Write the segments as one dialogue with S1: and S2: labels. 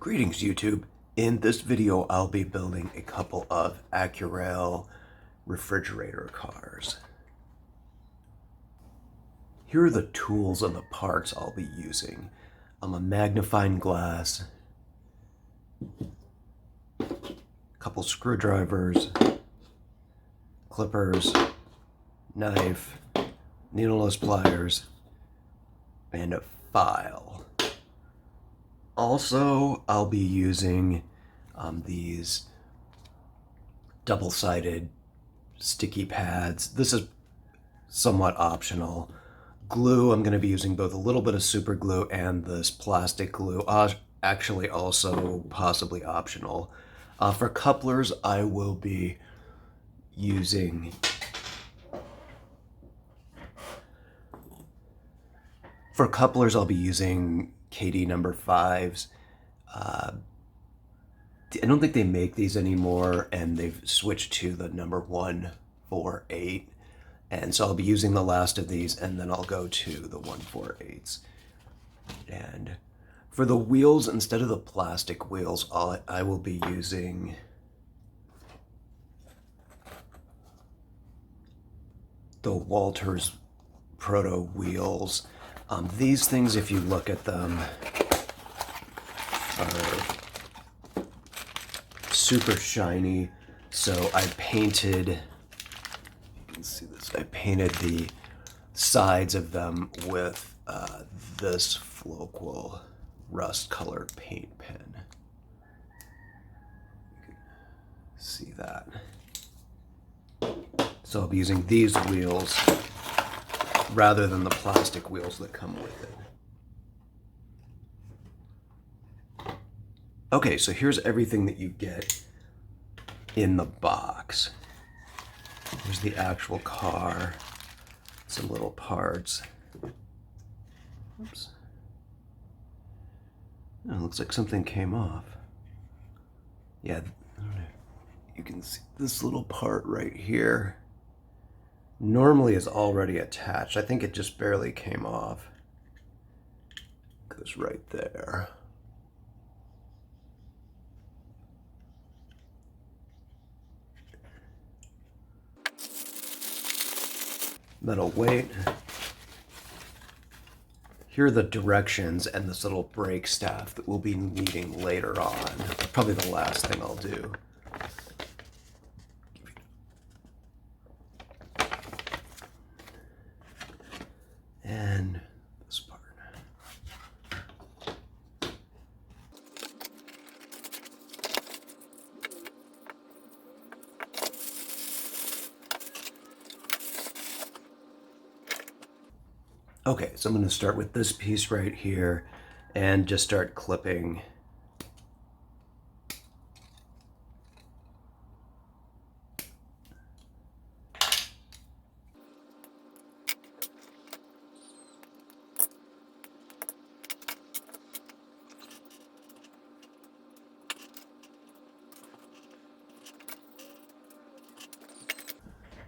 S1: Greetings YouTube. In this video I'll be building a couple of Accurail refrigerator cars. Here are the tools and the parts I'll be using. A magnifying glass, a couple screwdrivers, clippers, knife, needleless pliers, and a file. Also, I'll be using these double-sided sticky pads. This is somewhat optional. Glue, I'm going to be using both a little bit of super glue and this plastic glue, actually also possibly optional. For couplers, I will be using KD number 5s. I don't think they make these anymore, and they've switched to the number 148. And so I'll be using the last of these, and then I'll go to the 148s. And for the wheels, instead of the plastic wheels, I will be using the Walters Proto wheels. These things, if you look at them, are super shiny. So I painted, you can see this, I painted the sides of them with this Floqual rust colored paint pen. You can see that. So I'll be using these wheels rather than the plastic wheels that come with it. Okay, so here's everything that you get in the box. Here's the actual car, some little parts. Oops. Oh, it looks like something came off. Yeah, you can see this little part right here. Normally is already attached. I think it just barely came off. Goes right there. Metal weight. Here are the directions and this little brake staff that we'll be needing later on. Probably the last thing I'll do. And this part. Okay, so I'm going to start with this piece right here and just start clipping.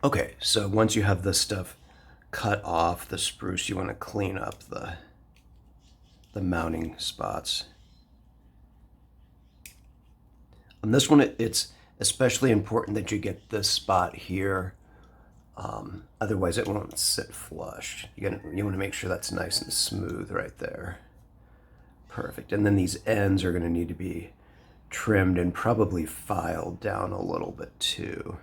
S1: Okay, so once you have this stuff cut off, the spruce, you want to clean up the mounting spots. On this one, it's especially important that you get this spot here. Otherwise, it won't sit flush. You want to make sure that's nice and smooth right there. Perfect. And then these ends are going to need to be trimmed and probably filed down a little bit too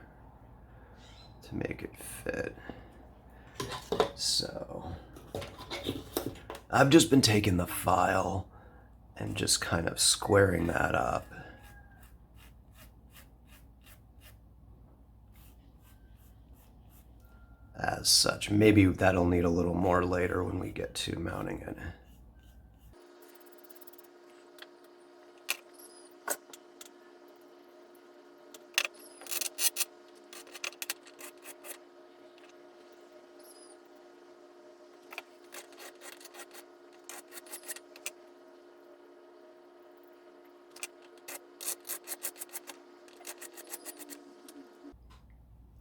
S1: to make it fit. So I've just been taking the file and just kind of squaring that up. As such, maybe that'll need a little more later when we get to mounting it.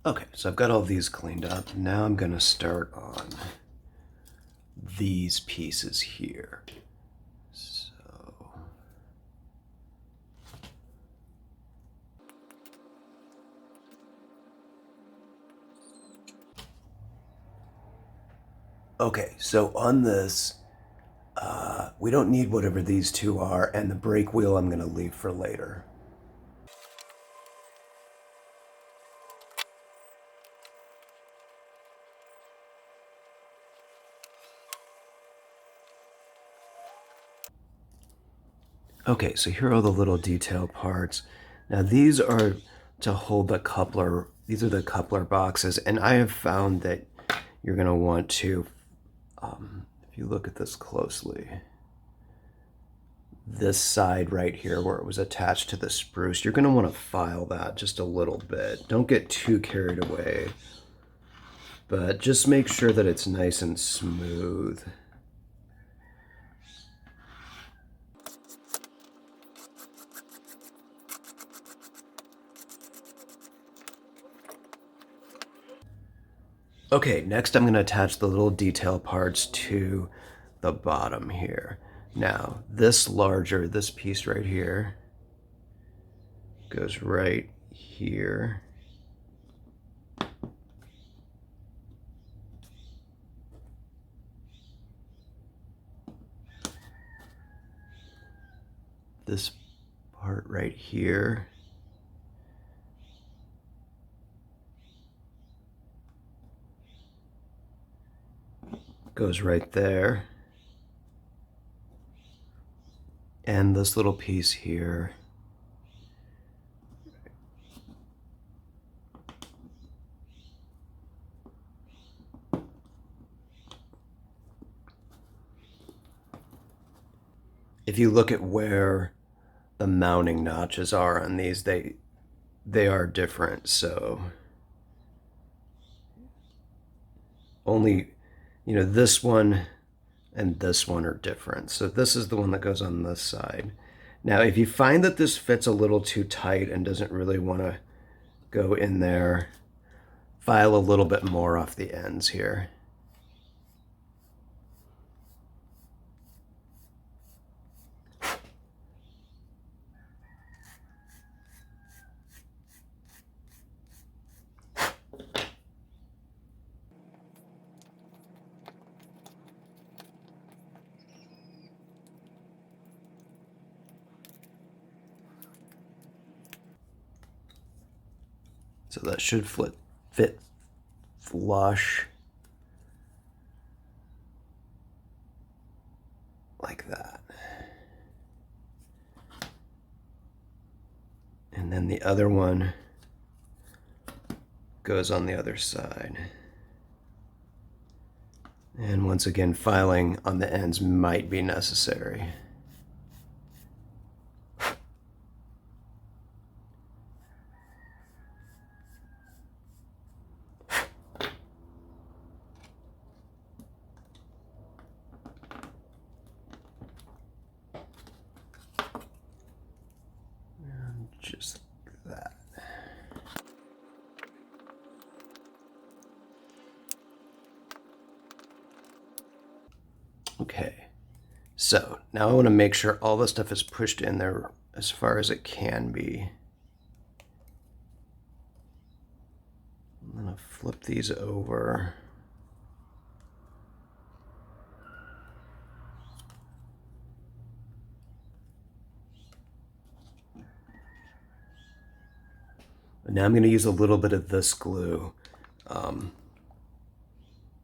S1: Okay, so I've got all these cleaned up. Now I'm going to start on these pieces here. So Okay, so on this, we don't need whatever these two are, and the brake wheel I'm going to leave for later. Okay, so here are all the little detail parts. Now these are to hold the coupler. These are the coupler boxes, and I have found that you're going to want to, if you look at this closely, this side right here where it was attached to the spruce, you're going to want to file that just a little bit. Don't get too carried away, but just make sure that it's nice and smooth. Okay, next I'm going to attach the little detail parts to the bottom here. Now, this piece right here goes right here. This part right here goes right there. And this little piece here if you look at where the mounting notches are on these, they are different. So only, this one and this one are different. So this is the one that goes on this side. Now, if you find that this fits a little too tight and doesn't really want to go in there, file a little bit more off the ends here. So that should fit flush like that. And then the other one goes on the other side. And once again, filing on the ends might be necessary. And just like that. Okay, so now I want to make sure all the stuff is pushed in there as far as it can be. I'm going to flip these over. Now I'm going to use a little bit of this glue, and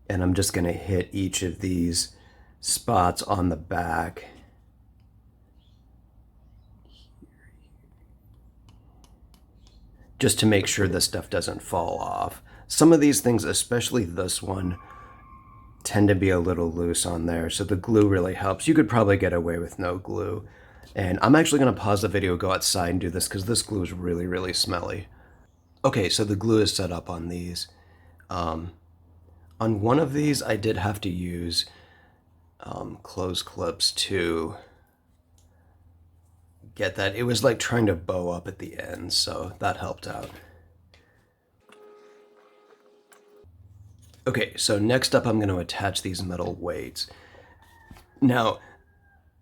S1: I'm just going to hit each of these spots on the back. Just to make sure this stuff doesn't fall off. Some of these things, especially this one, tend to be a little loose on there, so the glue really helps. You could probably get away with no glue. And I'm actually going to pause the video, go outside and do this because this glue is really, really smelly. Okay, so the glue is set up on these. On one of these, I did have to use close clips to get that. It was like trying to bow up at the end, so that helped out. Okay, so next up I'm going to attach these metal weights. Now,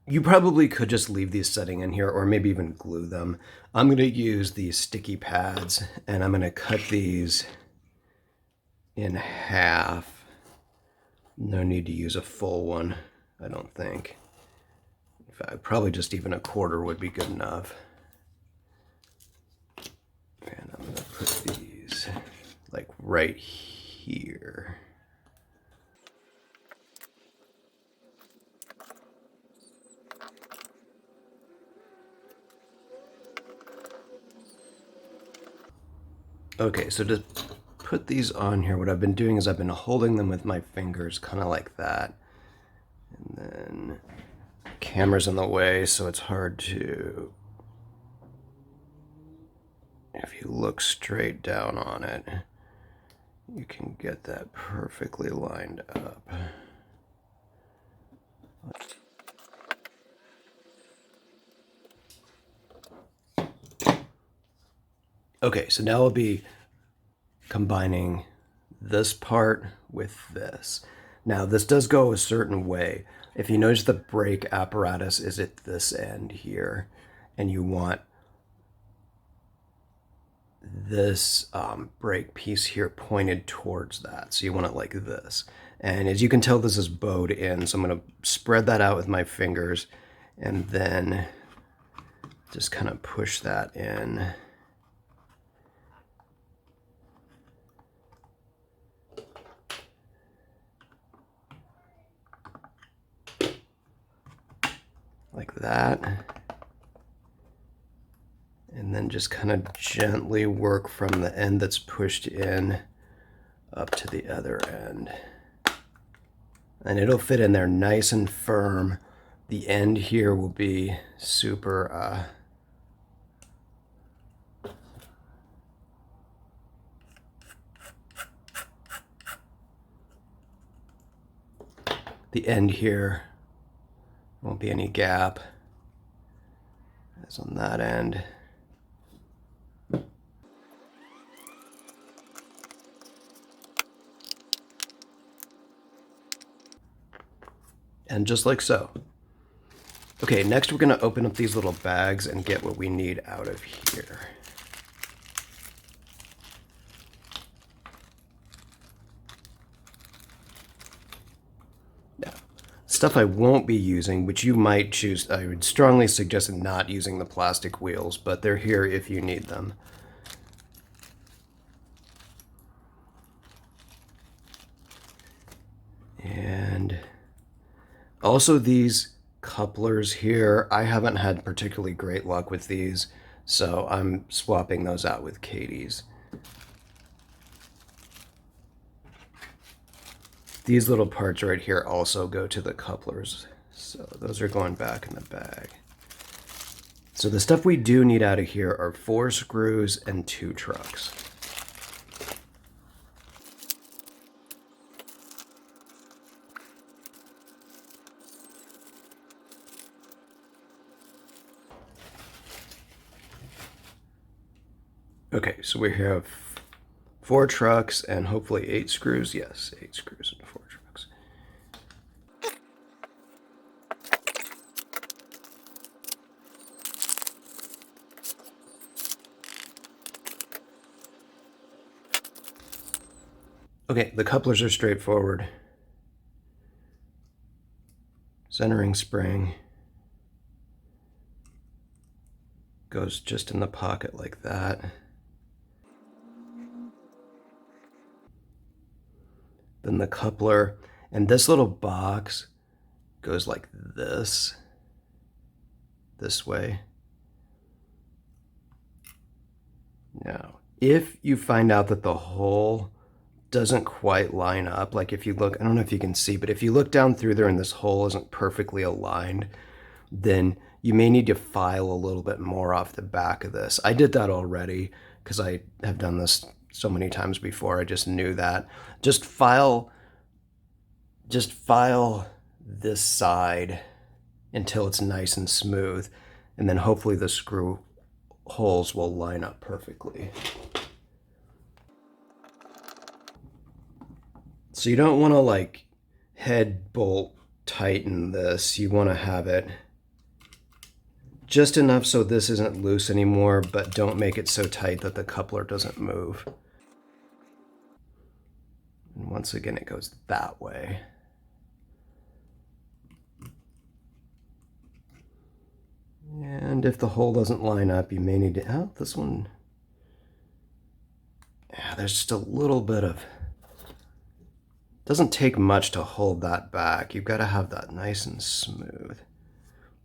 S1: you probably could just leave these setting in here or maybe even glue them. I'm going to use these sticky pads and I'm going to cut these in half No need to use a full one, I don't think. In fact, probably just even a quarter would be good enough. And I'm gonna put these like right here. Okay, so to put these on here, what I've been doing is I've been holding them with my fingers, kind of like that. And then camera's in the way, so it's hard to, if you look straight down on it, you can get that perfectly lined up. Okay, so now I'll be combining this part with this. Now this does go a certain way. If you notice, the brake apparatus is at this end here, and you want this brake piece here pointed towards that. So you want it like this. And as you can tell, this is bowed in. So I'm going to spread that out with my fingers and then just kind of push that in. Like that. And then just kind of gently work from the end that's pushed in up to the other end. And it'll fit in there nice and firm. The end here will be super the end here won't be any gap as on that end. And just like so. Okay, next we're going to open up these little bags and get what we need out of here. Now, stuff I won't be using, which you might choose, I would strongly suggest not using the plastic wheels, but they're here if you need them. And also these couplers here, I haven't had particularly great luck with these, so I'm swapping those out with Katie's. These little parts right here also go to the couplers, so those are going back in the bag. So the stuff we do need out of here are 4 screws and 2 trucks. Okay, so we have 4 trucks and hopefully 8 screws. Yes, 8 screws and 4 trucks. Okay, the couplers are straightforward. Centering spring goes just in the pocket like that. Then the coupler, and this little box goes like this way. Now, if you find out that the hole doesn't quite line up, like if you look, I don't know if you can see, but if you look down through there and this hole isn't perfectly aligned, then you may need to file a little bit more off the back of this. I did that already because I have done this so many times before. I just knew that. Just file this side until it's nice and smooth, and then hopefully the screw holes will line up perfectly. So you don't want to like head bolt tighten this. You want to have it just enough so this isn't loose anymore, but don't make it so tight that the coupler doesn't move. And once again, it goes that way. And if the hole doesn't line up, you may need to, oh, this one, yeah, there's just a little bit of, doesn't take much to hold that back. You've got to have that nice and smooth.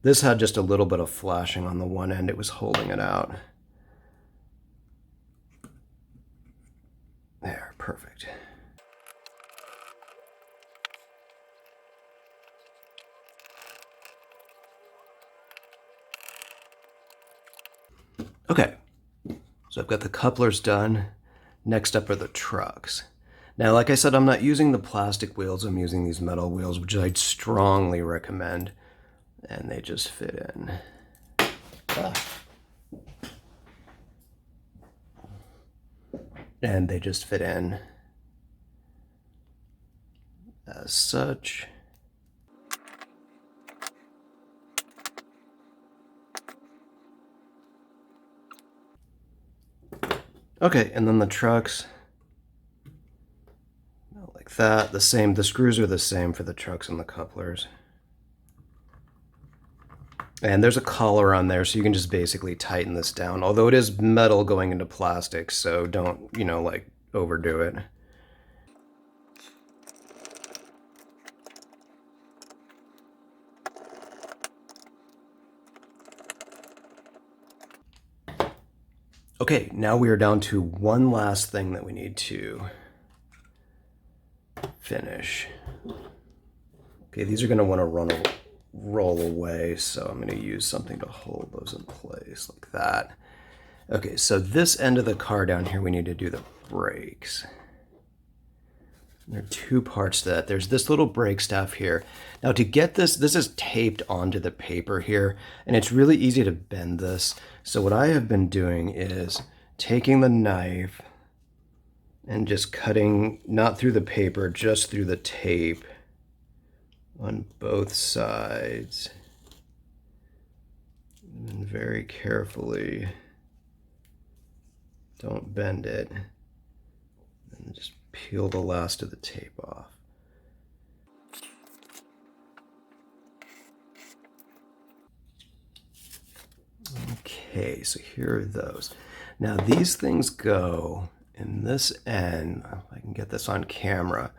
S1: This had just a little bit of flashing on the one end. It was holding it out. There, perfect. Okay, so I've got the couplers done. Next up are the trucks. Now, like I said, I'm not using the plastic wheels. I'm using these metal wheels, which I'd strongly recommend. And they just fit in. And they just fit in as such. Okay, and then the trucks, like that, the same. The screws are the same for the trucks and the couplers. And there's a collar on there, so you can just basically tighten this down. Although it is metal going into plastic, so don't, like overdo it. Okay, now we are down to one last thing that we need to finish. Okay, these are going to want to roll away, so I'm going to use something to hold those in place like that. Okay, so this end of the car down here, we need to do the brakes. There are two parts to that. There's this little brake staff here. Now to get this is taped onto the paper here, and it's really easy to bend this. So what I have been doing is taking the knife and just cutting, not through the paper, just through the tape on both sides. And very carefully, don't bend it, and just peel the last of the tape off. Okay, so here are those. Now these things go in this end, if I can get this on camera,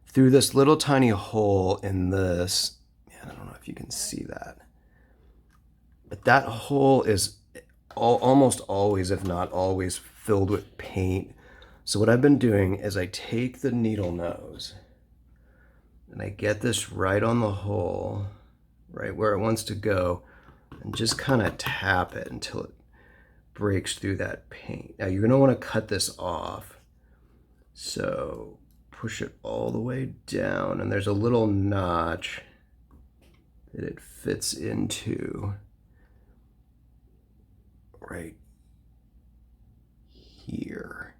S1: through this little tiny hole in this, I don't know if you can see that, but that hole is almost always, if not always, filled with paint. So what I've been doing is I take the needle nose and I get this right on the hole, right where it wants to go, and just kind of tap it until it breaks through that paint. Now you're going to want to cut this off. So push it all the way down, and there's a little notch that it fits into right here.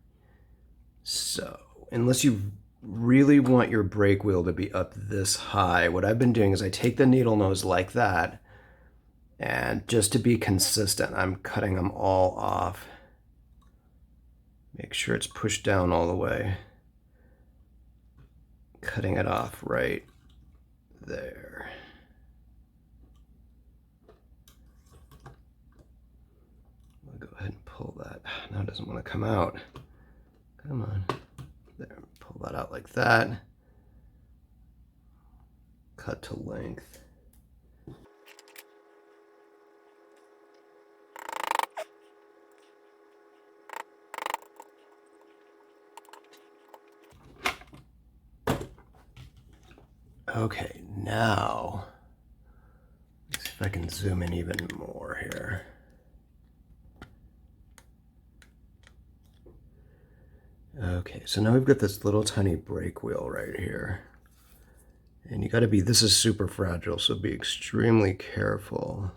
S1: So unless you really want your brake wheel to be up this high, what I've been doing is I take the needle nose like that, and just to be consistent, I'm cutting them all off. Make sure it's pushed down all the way. Cutting it off right there. I'll go ahead and pull that. Now it doesn't want to come out. Come on. There, pull that out like that. Cut to length. Okay, now, let's see if I can zoom in even more here. Okay, so now we've got this little tiny brake wheel right here. And you gotta be, this is super fragile, so be extremely careful.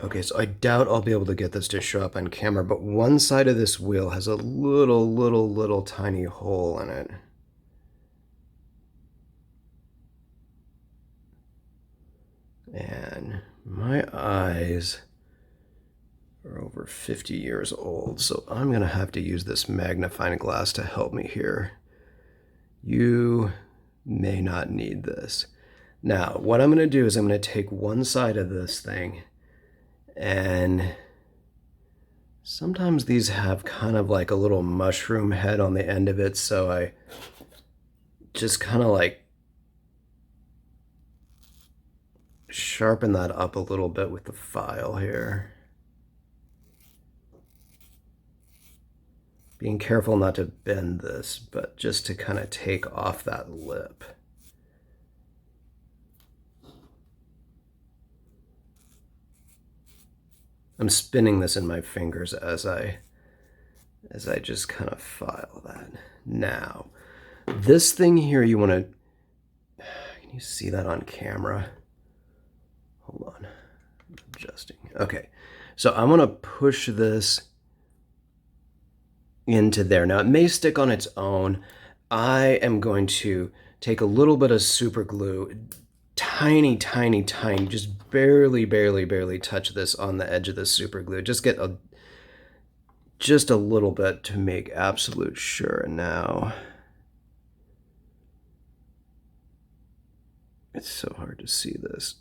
S1: Okay, so I doubt I'll be able to get this to show up on camera, but one side of this wheel has a little tiny hole in it. And my eyes are over 50 years old, so I'm gonna have to use this magnifying glass to help me here. You may not need this. Now, what I'm gonna do is I'm gonna take one side of this thing, and sometimes these have kind of like a little mushroom head on the end of it, so I just kind of like sharpen that up a little bit with the file here. Being careful not to bend this, but just to kind of take off that lip. I'm spinning this in my fingers as I just kind of file that. Now, this thing here you want to, can you see that on camera? Hold on, I'm adjusting. Okay, so I'm gonna push this into there. Now it may stick on its own. I am going to take a little bit of super glue, tiny, just barely touch this on the edge of the super glue. Just get just a little bit to make absolute sure. And now it's so hard to see this.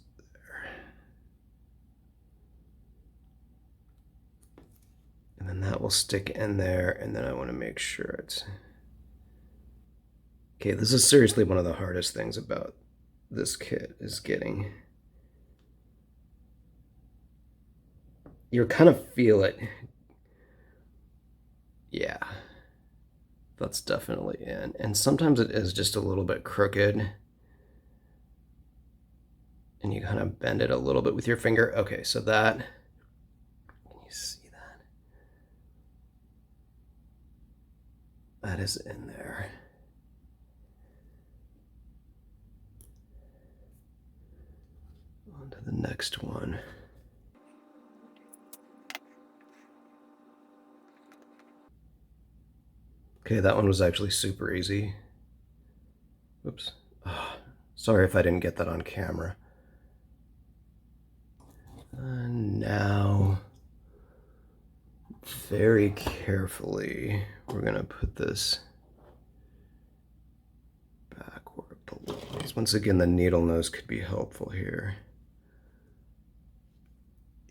S1: And then that will stick in there, and then I want to make sure it's... Okay, this is seriously one of the hardest things about this kit, is getting... You kind of feel it. Yeah, that's definitely in. And sometimes it is just a little bit crooked. And you kind of bend it a little bit with your finger. Okay, so that... Can you see that? That is in there. On to the next one. Okay, that one was actually super easy. Oops. Oh, sorry if I didn't get that on camera. And now, very carefully, we're gonna put this back where it belongs. Once again, the needle nose could be helpful here.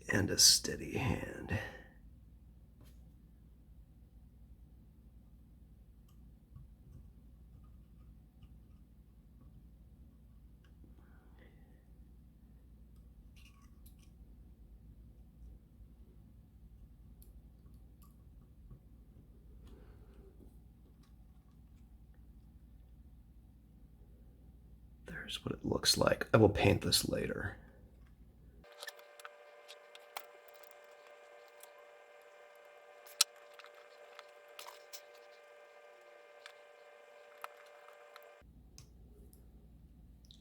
S1: And a steady hand. There's what it looks like. I will paint this later.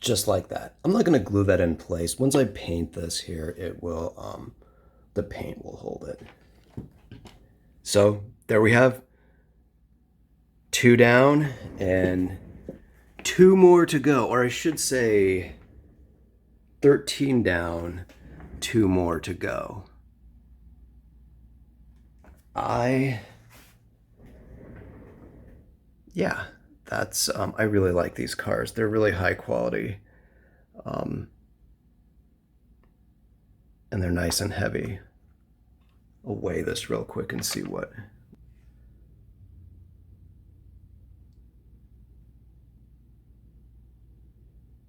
S1: Just like that. I'm not going to glue that in place. Once I paint this here, it will, the paint will hold it. So there we have 2 down and 2 more to go, or I should say 13 down, 2 more to go. Yeah, that's, I really like these cars. They're really high quality. And they're nice and heavy. I'll weigh this real quick and see what.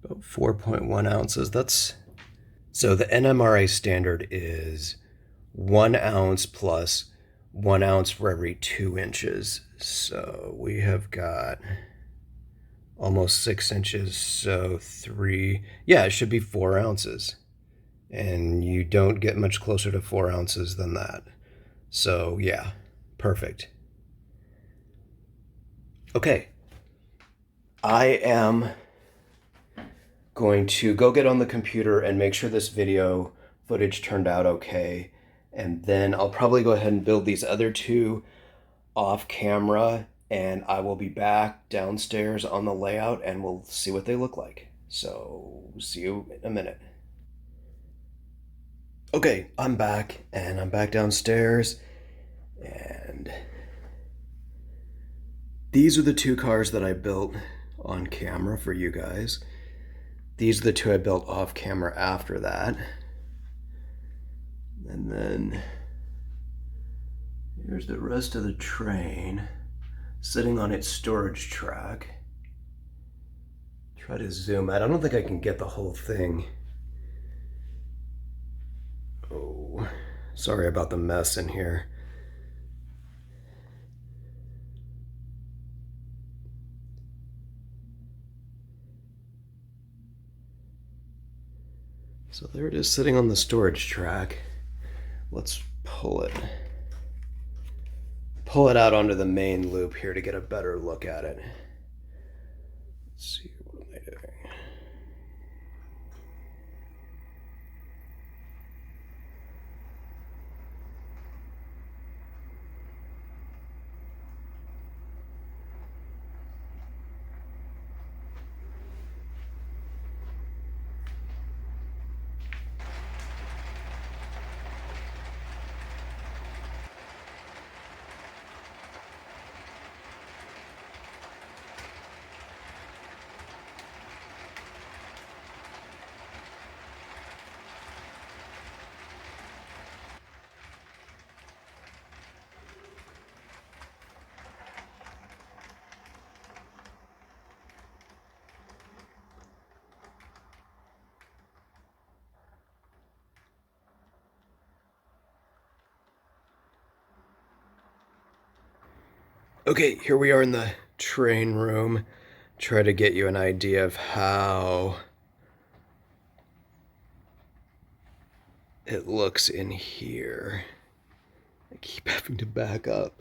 S1: About 4.1 ounces. That's, so the NMRA standard is 1 ounce plus 1 ounce for every 2 inches. So we have got almost 6 inches, so 3, yeah, it should be 4 ounces. And you don't get much closer to 4 ounces than that. So yeah, perfect. Okay, I am going to go get on the computer and make sure this video footage turned out okay. And then I'll probably go ahead and build these other two off camera, and I will be back downstairs on the layout and we'll see what they look like. So, see you in a minute. Okay, I'm back, and I'm back downstairs, and these are the two cars that I built on camera for you guys. These are the two I built off camera after that. And then here's the rest of the train sitting on its storage track. Try to zoom out. I don't think I can get the whole thing. Oh, sorry about the mess in here. So there it is sitting on the storage track. Let's pull it out onto the main loop here to get a better look at it. Let's see, what am I doing? Okay, here we are in the train room. Try to get you an idea of how it looks in here. I keep having to back up.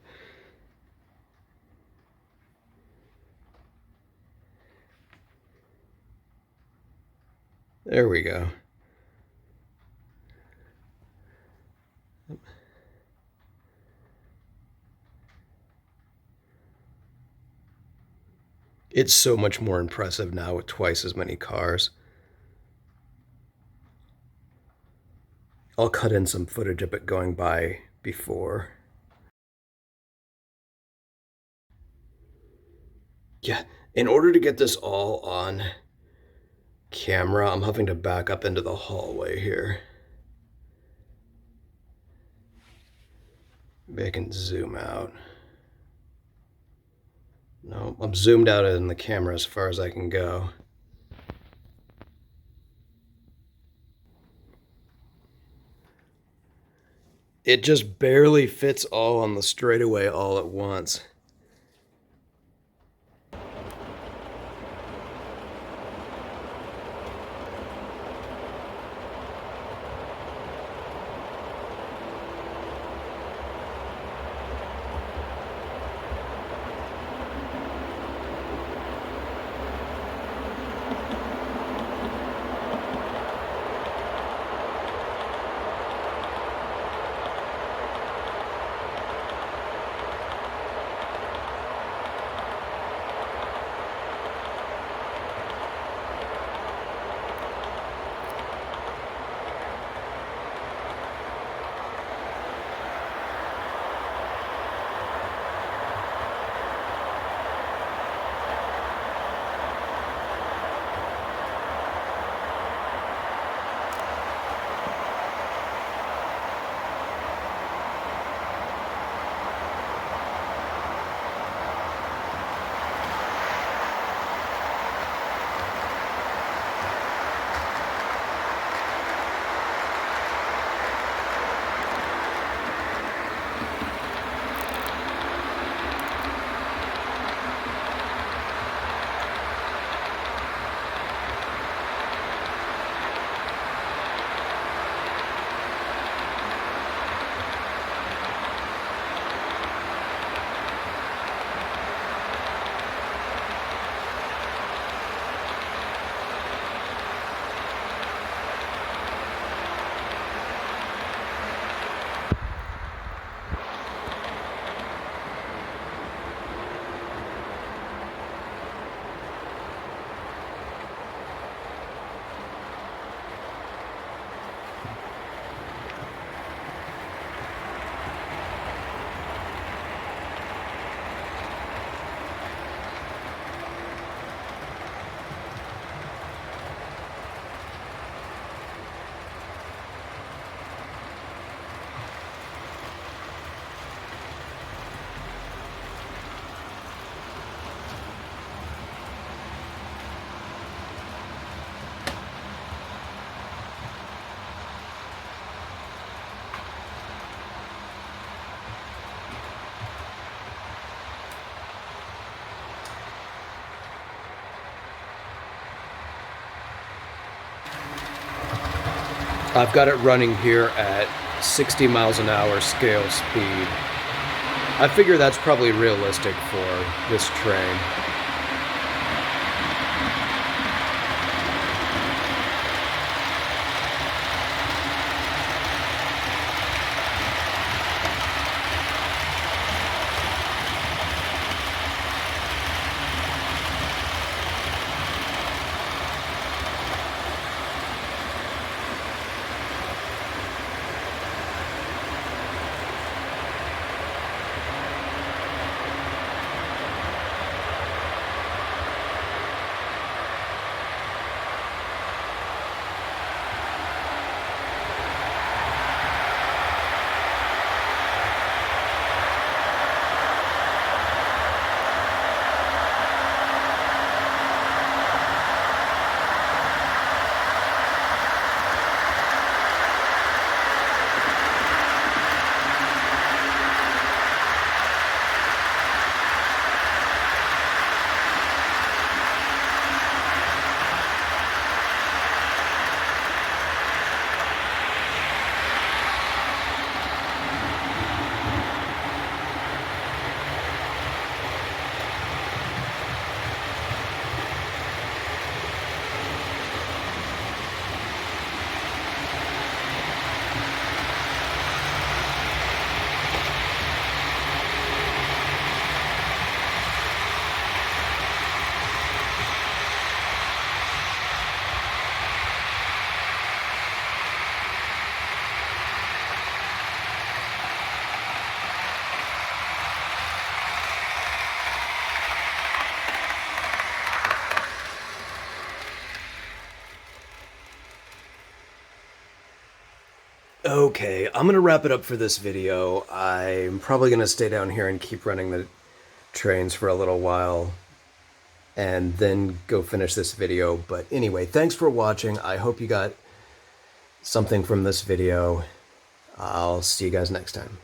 S1: There we go. It's so much more impressive now with twice as many cars. I'll cut in some footage of it going by before. Yeah, in order to get this all on camera, I'm having to back up into the hallway here. Maybe I can zoom out. No, I'm zoomed out in the camera as far as I can go. It just barely fits all on the straightaway all at once. I've got it running here at 60 miles an hour scale speed. I figure that's probably realistic for this train. Okay, I'm gonna wrap it up for this video. I'm probably gonna stay down here and keep running the trains for a little while and then go finish this video. But anyway, thanks for watching. I hope you got something from this video. I'll see you guys next time.